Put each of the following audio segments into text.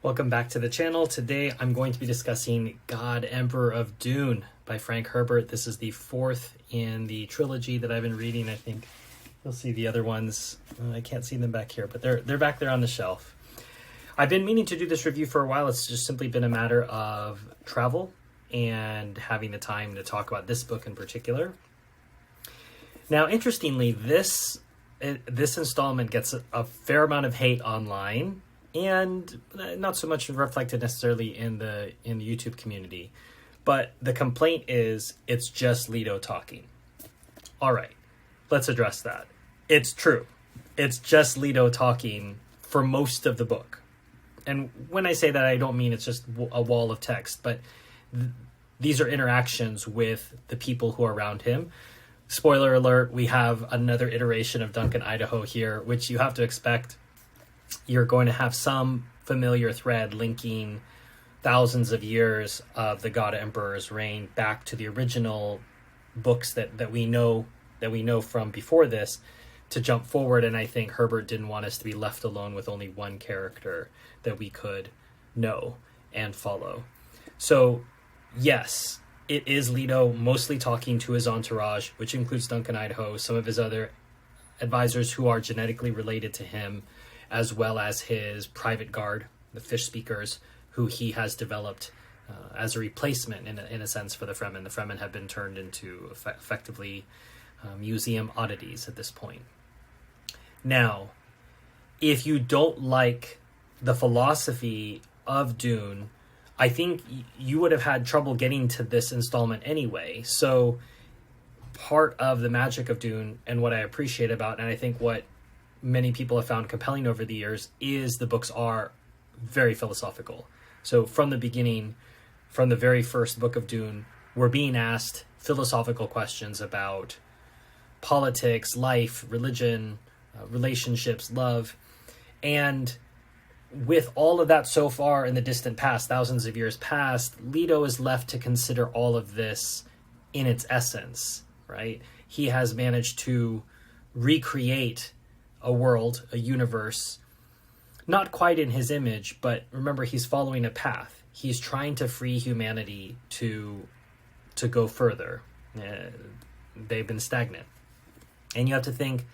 Welcome back to the channel. Today I'm going to be discussing God Emperor of Dune by Frank Herbert. This is the fourth in the trilogy that I've been reading. I think you'll see the other ones. I can't see them back here, but they're back there on the shelf. I've been meaning to do this review for a while. It's just simply been a matter of travel and having the time to talk about this book in particular. Now, interestingly, this installment gets a fair amount of hate online, and not so much reflected necessarily in the YouTube community. But the complaint is it's just Leto talking. All right, let's address that. It's true. It's just Leto talking for most of the book. And when I say that, I don't mean it's just a wall of text, but these are interactions with the people who are around him. Spoiler alert, we have another iteration of Duncan, Idaho here, which you have to expect. You're going to have some familiar thread linking thousands of years of the God Emperor's reign back to the original books that we know from before this, to jump forward. And I think Herbert didn't want us to be left alone with only one character that we could know and follow. So yes, it is Leto mostly talking to his entourage, which includes Duncan, Idaho, some of his other advisors who are genetically related to him, as well as his private guard, the fish speakers, who he has developed as a replacement, in a sense, for the Fremen. The Fremen have been turned into effectively museum oddities at this point. Now, if you don't like the philosophy of Dune, I think you would have had trouble getting to this installment anyway. So part of the magic of Dune, and what I appreciate about, and I think what many people have found compelling over the years, is the books are very philosophical. So from the beginning, from the very first book of Dune, we're being asked philosophical questions about politics, life, religion, relationships, love. And with all of that so far in the distant past, thousands of years past, Leto is left to consider all of this in its essence, right? He has managed to recreate a world, a universe, not quite in his image, but remember, he's following a path. He's trying to free humanity to go further. They've been stagnant. And you have to think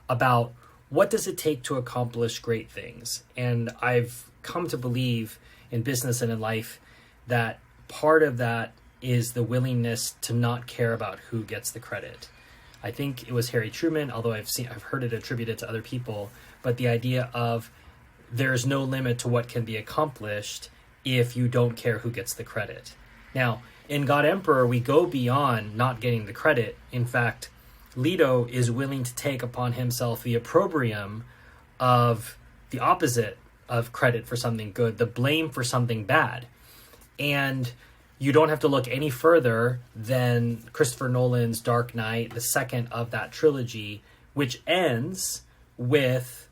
about, what does it take to accomplish great things? And I've come to believe in business and in life that part of that is the willingness to not care about who gets the credit. I think it was Harry Truman, although I've heard it attributed to other people, but the idea of there's no limit to what can be accomplished if you don't care who gets the credit. Now, in God Emperor, we go beyond not getting the credit. In fact, Leto is willing to take upon himself the opprobrium of the opposite of credit for something good, the blame for something bad. And you don't have to look any further than Christopher Nolan's Dark Knight, the second of that trilogy, which ends with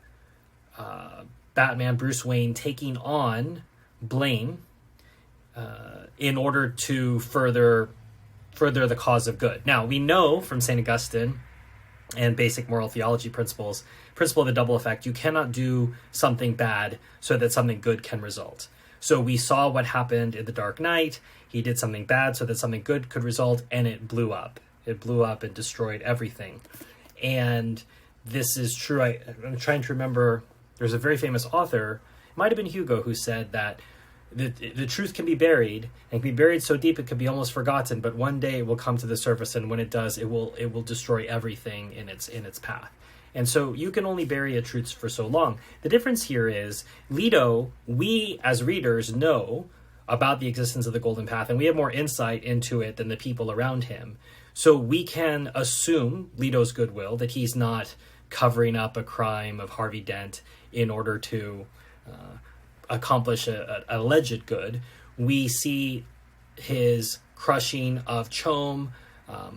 Batman, Bruce Wayne, taking on blame in order to further the cause of good. Now, we know from St. Augustine and basic moral theology principle of the double effect, you cannot do something bad so that something good can result. So we saw what happened in The Dark Knight. He did something bad so that something good could result, and it blew up. It blew up and destroyed everything. And this is true. I'm trying to remember, there's a very famous author, it might have been Hugo, who said that the truth can be buried, and can be buried so deep it could be almost forgotten, but one day it will come to the surface, and when it does, it will destroy everything in its path. And so you can only bury a truth for so long. The difference here is, Leto, we as readers know about the existence of the Golden Path, and we have more insight into it than the people around him. So we can assume Leto's goodwill, that he's not covering up a crime of Harvey Dent in order to accomplish an alleged good. We see his crushing of Chom,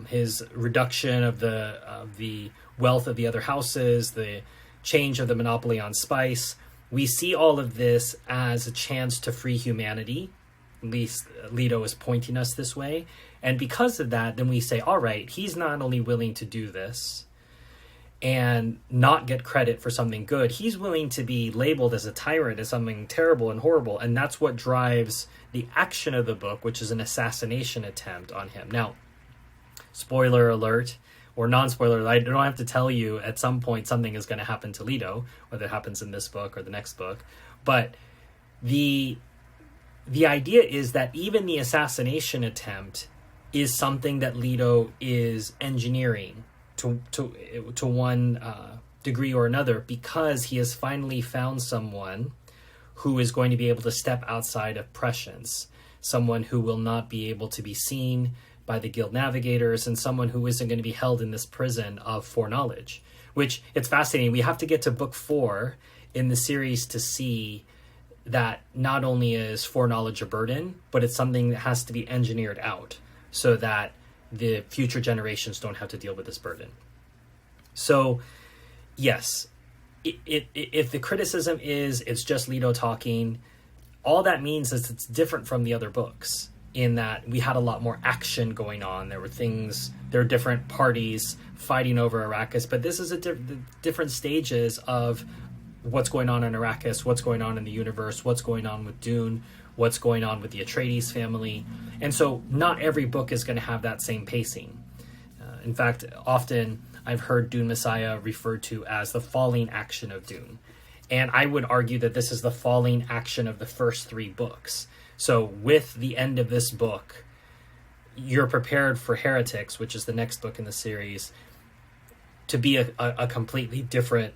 his reduction of the wealth of the other houses, the change of the monopoly on spice. We see all of this as a chance to free humanity. At least Leto is pointing us this way. And because of that, then we say, all right, he's not only willing to do this, and not get credit for something good. He's willing to be labeled as a tyrant, as something terrible and horrible, and that's what drives the action of the book, which is an assassination attempt on him. Now, spoiler alert, or non-spoiler, I don't have to tell you at some point something is going to happen to Leto, whether it happens in this book or the next book, but the idea is that even the assassination attempt is something that Leto is engineering to one degree or another, because he has finally found someone who is going to be able to step outside of prescience, someone who will not be able to be seen by the guild navigators, and someone who isn't going to be held in this prison of foreknowledge, which it's fascinating. We have to get to book 4 in the series to see that not only is foreknowledge a burden, but it's something that has to be engineered out so that the future generations don't have to deal with this burden. So, yes, if the criticism is it's just Leto talking, all that means is it's different from the other books in that we had a lot more action going on. There are different parties fighting over Arrakis, but this is different stages of what's going on in Arrakis, what's going on in the universe, what's going on with Dune, what's going on with the Atreides family. And so not every book is going to have that same pacing. In fact, often I've heard Dune Messiah referred to as the falling action of Dune. And I would argue that this is the falling action of the first 3 books. So with the end of this book, you're prepared for Heretics, which is the next book in the series, to be a completely different...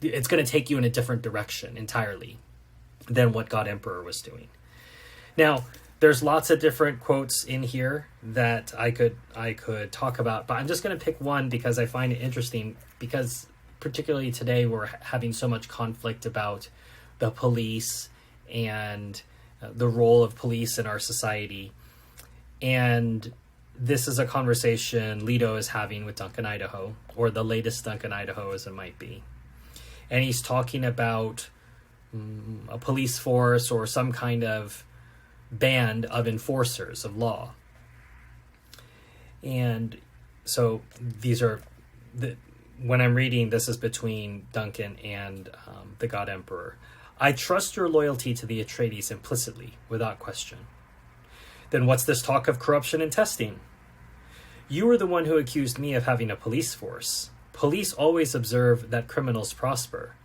it's going to take you in a different direction entirely than what God Emperor was doing. Now, there's lots of different quotes in here that I could talk about, but I'm just going to pick one because I find it interesting, because particularly today we're having so much conflict about the police and the role of police in our society. And this is a conversation Leto is having with Duncan Idaho, or the latest Duncan Idaho as it might be. And he's talking about a police force or some kind of band of enforcers of law. And so when I'm reading, this is between Duncan and the God Emperor. I trust your loyalty to the Atreides implicitly, without question. Then what's this talk of corruption and testing? You were the one who accused me of having a police force. Police always observe that criminals prosper.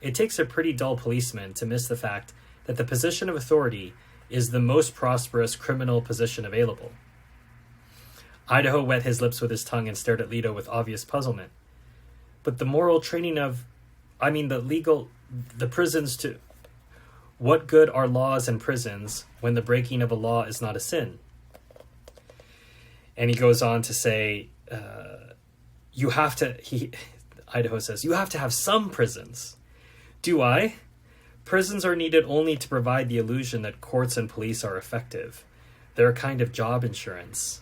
It takes a pretty dull policeman to miss the fact that the position of authority is the most prosperous criminal position available. Idaho wet his lips with his tongue and stared at Leto with obvious puzzlement. But the moral training the prisons too. What good are laws and prisons when the breaking of a law is not a sin? And he goes on to say, Idaho says, you have to have some prisons. Do I? Prisons are needed only to provide the illusion that courts and police are effective. They're a kind of job insurance.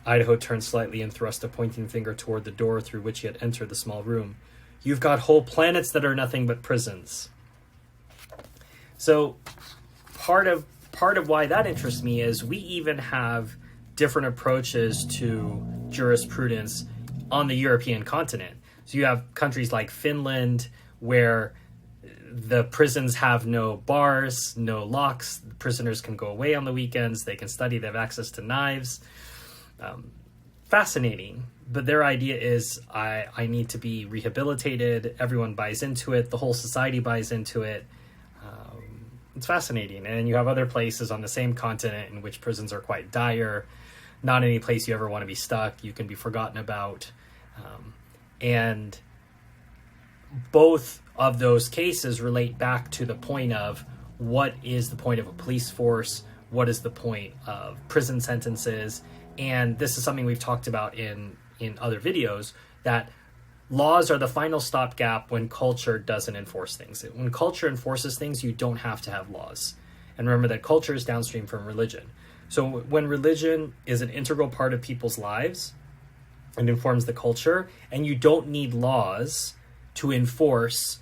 Idaho turned slightly and thrust a pointing finger toward the door through which he had entered the small room. You've got whole planets that are nothing but prisons. So part of why that interests me is we even have different approaches to jurisprudence on the European continent. So you have countries like Finland where the prisons have no bars, no locks. Prisoners can go away on the weekends. They can study. They have access to knives. Fascinating. But their idea is I need to be rehabilitated. Everyone buys into it. The whole society buys into it. It's fascinating. And you have other places on the same continent in which prisons are quite dire. Not any place you ever want to be stuck. You can be forgotten about. And both of those cases relate back to the point of what is the point of a police force? What is the point of prison sentences? And this is something we've talked about in other videos, that laws are the final stopgap when culture doesn't enforce things. When culture enforces things, you don't have to have laws. And remember that culture is downstream from religion. So when religion is an integral part of people's lives and informs the culture, and you don't need laws to enforce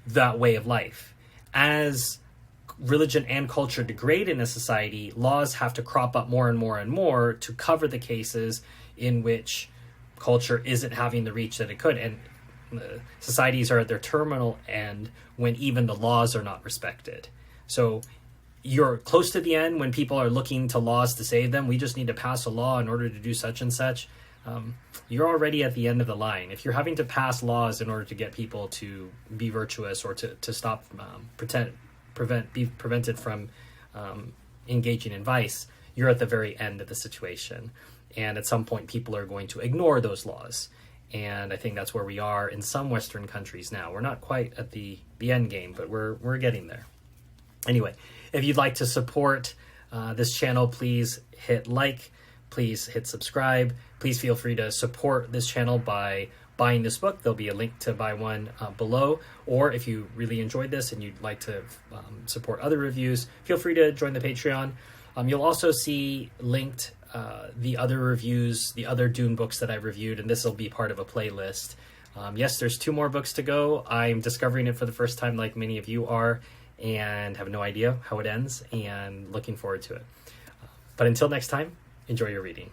that way of life. As religion and culture degrade in a society, laws have to crop up more and more and more to cover the cases in which culture isn't having the reach that it could, and societies are at their terminal end when even the laws are not respected. So you're close to the end when people are looking to laws to save them. We just need to pass a law in order to do such and such. You're already at the end of the line. If you're having to pass laws in order to get people to be virtuous or to stop, be prevented from engaging in vice, you're at the very end of the situation. And at some point, people are going to ignore those laws. And I think that's where we are in some Western countries now. We're not quite at the end game, but we're getting there. Anyway, if you'd like to support this channel, please hit like, please hit subscribe. Please feel free to support this channel by buying this book. There'll be a link to buy one below. Or if you really enjoyed this and you'd like to support other reviews, feel free to join the Patreon. You'll also see linked the other reviews, the other Dune books that I've reviewed, and this will be part of a playlist. Yes, there's 2 more books to go. I'm discovering it for the first time like many of you are, and have no idea how it ends, and looking forward to it. But until next time, enjoy your reading.